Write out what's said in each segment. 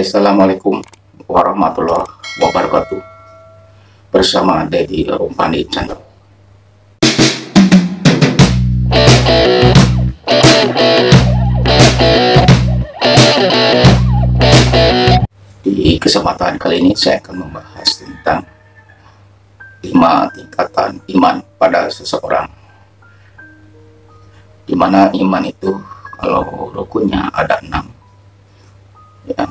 Assalamualaikum warahmatullahi wabarakatuh. Bersama Dedi Rumpani Channel. Di kesempatan kali ini saya akan membahas tentang 5 tingkatan iman pada seseorang. Di mana iman itu kalau rukunnya ada 6. Ya,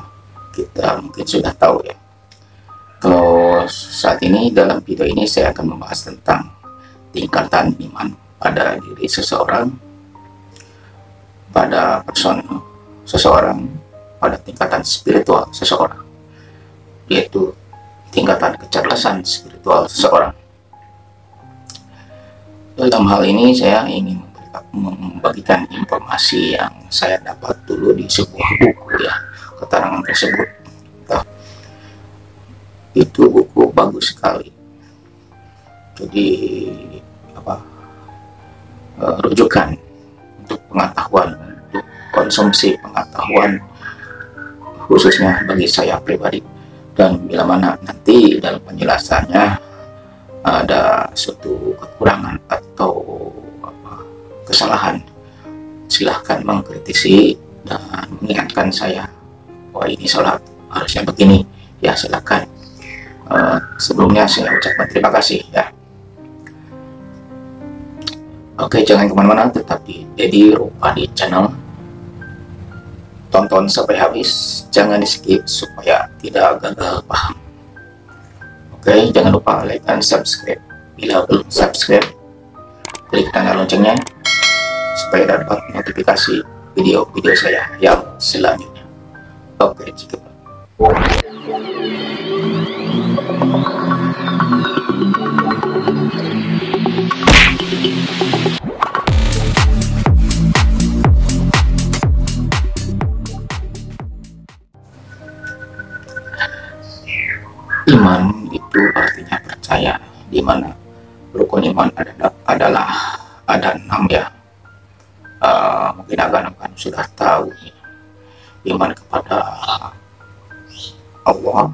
kita mungkin sudah tahu ya. Kalau saat ini dalam video ini saya akan membahas tentang tingkatan iman pada diri seseorang, pada person seseorang, pada tingkatan spiritual seseorang, yaitu tingkatan kecerdasan spiritual seseorang. Dalam hal ini saya ingin membagikan informasi yang saya dapat dulu di sebuah buku ya. Keterangan tersebut itu buku bagus sekali, jadi rujukan untuk pengetahuan, untuk konsumsi pengetahuan khususnya bagi saya pribadi. Dan bila mana nanti dalam penjelasannya ada suatu kekurangan atau kesalahan, silahkan mengkritisi dan mengingatkan saya, wah ini salah, harusnya begini ya, silakan. Sebelumnya saya ucapkan terima kasih ya. Oke, jangan kemana-mana, tetap di Dedi Rumpani Channel. Tonton sampai habis, jangan di skip supaya tidak gagal paham. Oke, jangan lupa like dan subscribe. Bila belum subscribe, klik tanda loncengnya supaya dapat notifikasi video-video saya yang selanjutnya. Oke, cukup. Iman itu artinya percaya, di mana rukun iman adalah ada 6 ya. Mungkin agak sudah tahu ya. Iman kepada Allah,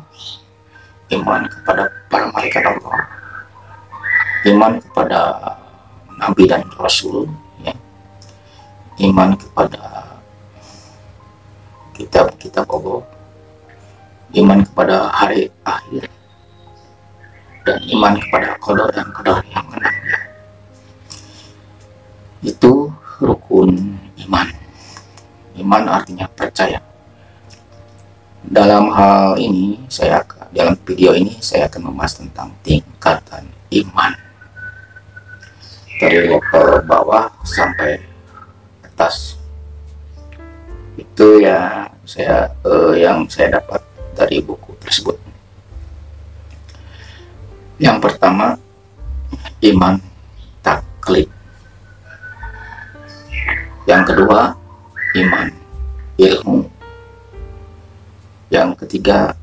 iman kepada para malaikat Allah, iman kepada Nabi dan Rasul ya. Iman kepada kitab-kitab Allah, iman kepada hari akhir, dan iman kepada qada dan qadar yang menang ya. Itu rukun iman. Iman artinya percaya. Dalam hal ini dalam video ini saya akan membahas tentang tingkatan iman dari bawah sampai atas. Itu ya yang saya dapat dari buku tersebut. Yang pertama, iman taklid. Yang kedua, iman ilmu. Yang ketiga,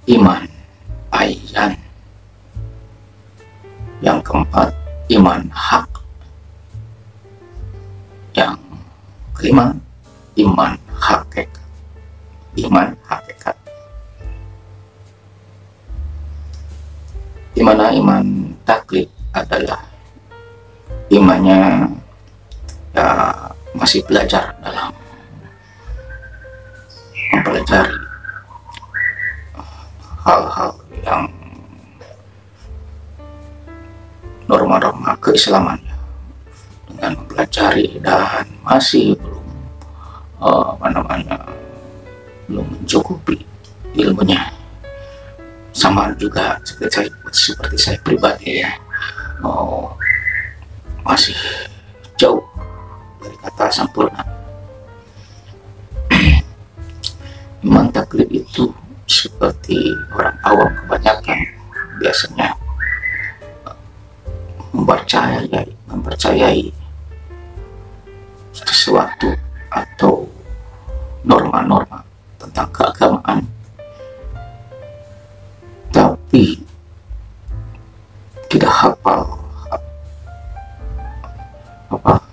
iman ayan. Yang keempat, iman hak. Yang kelima, iman hakikat. Iman hakikat. Di mana iman taklid adalah imannya ya, masih belajar dalam mempelajari hal-hal yang norma-norma keislaman ya, dengan mempelajari dan masih belum mencukupi ilmunya. Sama juga seperti saya pribadi ya, masih jauh dari kata sempurna. Iman taklid itu seperti orang awam kebanyakan biasanya mempercayai sesuatu atau norma-norma tentang keagamaan, tapi tidak hafal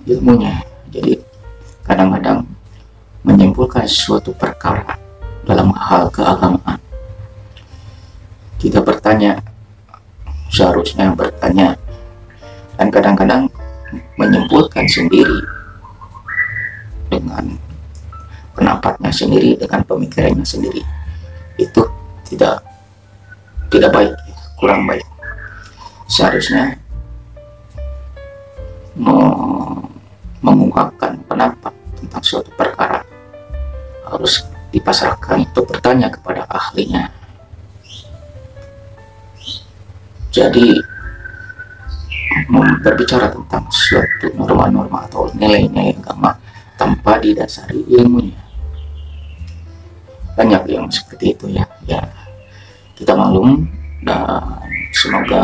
ilmunya. Jadi kadang-kadang menyimpulkan suatu perkara dalam hal keagamaan. Kita bertanya, seharusnya bertanya, dan kadang-kadang menyimpulkan sendiri dengan pendapatnya sendiri, dengan pemikirannya sendiri. Itu tidak baik, kurang baik. Seharusnya mengungkapkan pendapat tentang suatu perkara harus dipasrahkan untuk bertanya kepada ahlinya. Jadi berbicara tentang suatu norma-norma atau nilai-nilai agama tanpa didasari ilmunya, banyak yang seperti itu ya. Kita maklum, dan semoga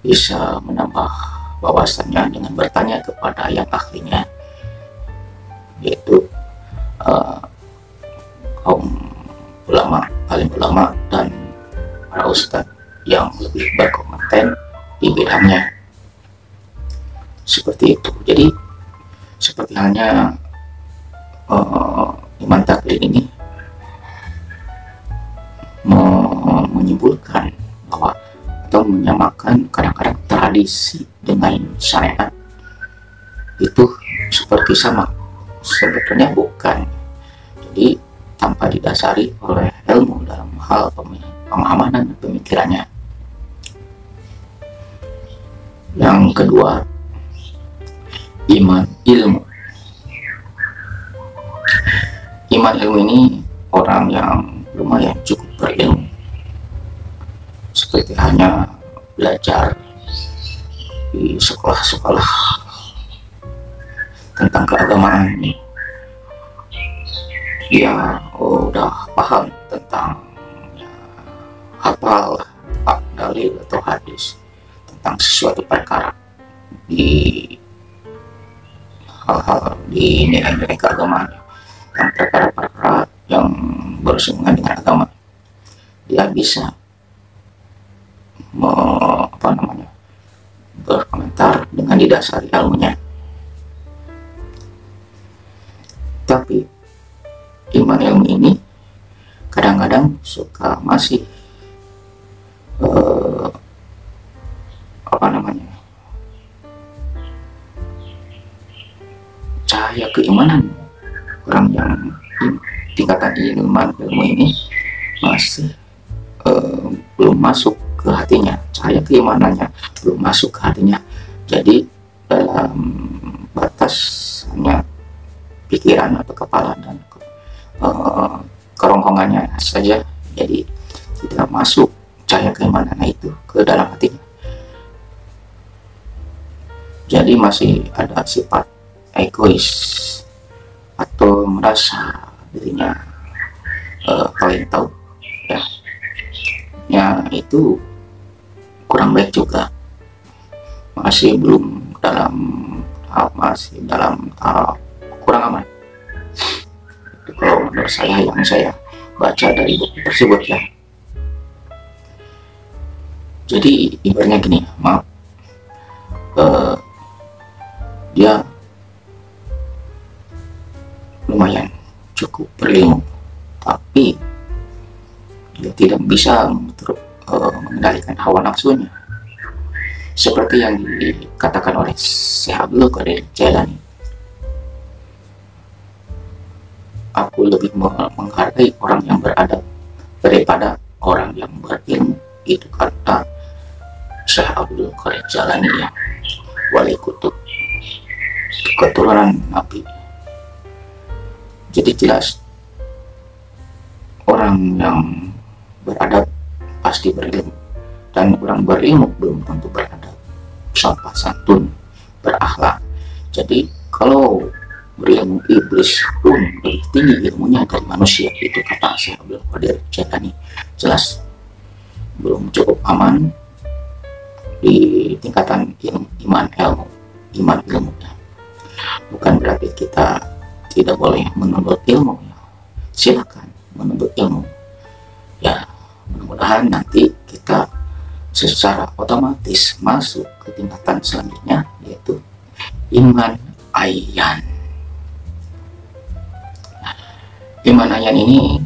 bisa menambah wawasannya dengan bertanya kepada yang ahlinya, yaitu kaum ulama, alim ulama, dan para ustadz yang lebih berkompeten di bidangnya. Seperti itu. Jadi seperti halnya iman taklid ini menyimpulkan bahwa atau menyamakan kadang-kadang tradisi dengan syariat itu seperti sama, sebetulnya bukan. Jadi tanpa didasari oleh ilmu dalam hal pemahaman dan pemikirannya. Yang kedua, iman ilmu. Iman ilmu ini orang yang lumayan cukup berilmu, seperti hanya belajar di sekolah-sekolah tentang keagamaan, dia udah paham tentang hafal dalil atau hadis tentang sesuatu perkara di hal-hal di nilai-nilai keagamaan, yang perkara-perkara yang bersinggungan dengan agama. Dia bisa berkomentar dengan didasari ilmunya. Tapi iman ilmu ini kadang-kadang suka masih cahaya keimanan orang yang tingkatan iman ilmu ini masih belum masuk ke hatinya, cahaya keimanannya belum masuk ke hatinya. Jadi dalam batas hanya pikiran atau kepala dan kerongkongannya saja, jadi tidak masuk cahaya keimanan itu ke dalam hatinya. Jadi masih ada sifat egois atau merasa dirinya paling tahu, ya itu kurang baik juga. Masih dalam tahap kurang aman. Itu kalau menurut saya, yang saya baca dari buku tersebut ya. Jadi ibaratnya gini, dia lumayan cukup berilmu, tapi dia tidak bisa mengendalikan hawa nafsunya, seperti yang dikatakan oleh Syekh Abdul Qadir Jailani. Aku lebih menghargai orang yang beradab daripada orang yang berilmu. Itu kata Syekh Abdul Qadir Jailani, ya, wali kutub keturunan Nabi. Jadi jelas orang yang beradab pasti berilmu, dan orang berilmu belum tentu beradab, sopan santun, berakhlak. Jadi kalau berilmu, iblis pun lebih tinggi ilmunya dari manusia. Itu kata Syekh Abdul Qadir Jailani. Jelas belum cukup aman di tingkatan iman ilmu. Bukan berarti kita tidak boleh menuntut ilmu, ya. Silakan menuntut ilmu, ya. Mudah-mudahan nanti kita secara otomatis masuk ke tingkatan selanjutnya, yaitu iman ayan. Iman ayan ini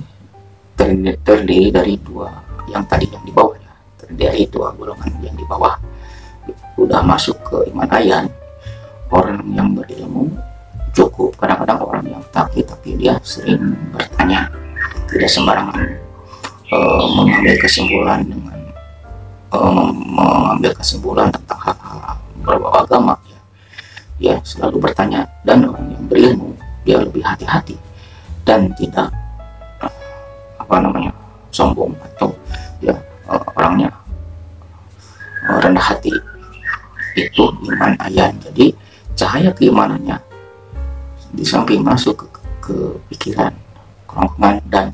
terdiri dari dua, yang tadi yang di bawah ya, terdiri dari dua golongan yang di bawah. Udah masuk ke iman ayan, orang yang berilmu cukup. Kadang-kadang orang yang tapi dia sering bertanya, tidak sembarangan mengambil kesimpulan dengan mengambil kesimpulan tentang hal-hal berbau agama ya. Ya selalu bertanya, dan orang yang berilmu dia lebih hati-hati dan tidak sombong atau ya orangnya rendah hati. Itu iman ayan. Jadi cahaya keimanannya di samping masuk ke pikiran, kerongkongan, dan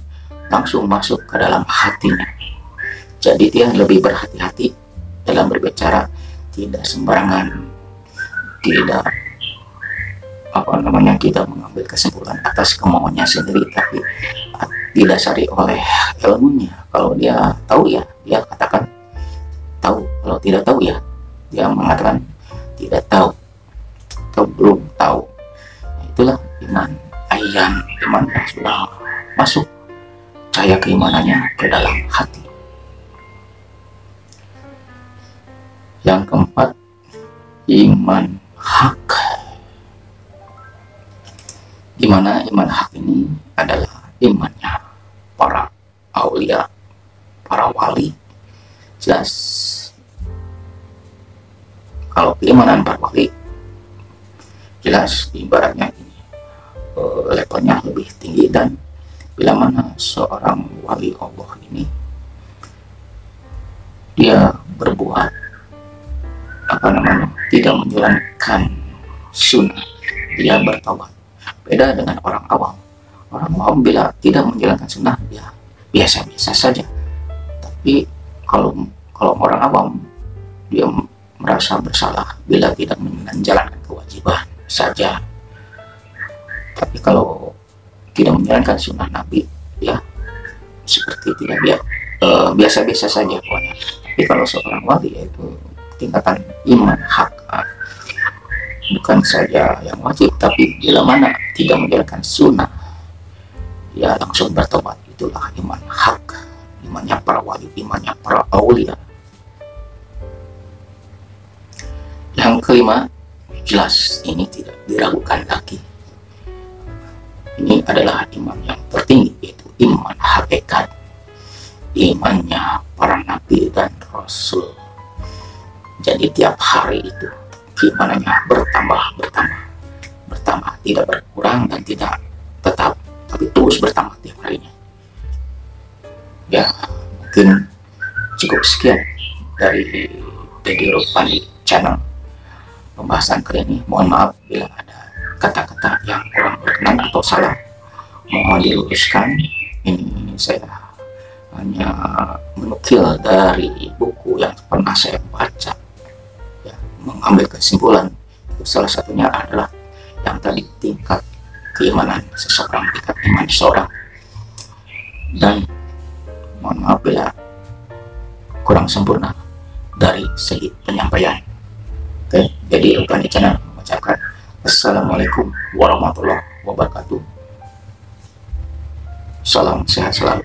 langsung masuk ke dalam hatinya. Jadi dia lebih berhati-hati dalam berbicara, tidak sembarangan, tidak tidak mengambil kesimpulan atas kemauannya sendiri, tapi didasari oleh ilmunya. Kalau dia tahu ya dia katakan tahu, kalau tidak tahu ya dia mengatakan tidak tahu atau belum tahu. Itulah iman ayan, iman yang sudah masuk cahaya keimanannya ke dalam hati. Yang keempat, iman hak. Dimana iman hak ini adalah imannya para aulia, para wali. Jelas kalau keimanan para wali jelas ibaratnya ini levelnya lebih tinggi, dan bila mana seorang wali Allah ini dia berbuat tidak menjalankan sunnah, dia bertaubat. Beda dengan orang awam. Orang awam bila tidak menjalankan sunnah dia biasa-biasa saja. Tapi kalau orang awam dia merasa bersalah bila tidak menjalankan kewajiban saja. Tapi kalau tidak menjalankan sunnah Nabi ya seperti tidak biasa-biasa saja pokoknya. Tapi kalau seorang wali, yaitu tingkatan iman hak, bukan saja yang wajib, tapi bila mana tidak menjalankan sunnah ya langsung bertobat. Itulah iman hak, imannya para wali, imannya para aulia. Yang kelima, jelas ini tidak diragukan lagi, ini adalah iman yang tertinggi, yaitu iman hakikat, imannya para nabi dan rasul. Jadi tiap hari itu keimanannya bertambah, tidak berkurang dan tidak tetap, tapi terus bertambah tiap harinya. Ya mungkin cukup sekian dari Deddy Rupani Channel pembahasan kali ini. Mohon maaf bila ada kata-kata yang kurang berkenan atau salah, mohon diluruskan. Ini saya hanya menukil dari buku yang pernah saya baca, ya, mengambil kesimpulan. Itu salah satunya adalah yang tadi, tingkat keimanan seseorang, tingkat iman seseorang. Dan mohon maaf bila kurang sempurna dari segi penyampaian. Oke, jadi Rupani Channel mengucapkan Assalamualaikum warahmatullahi wabarakatuh. Salam sehat selalu.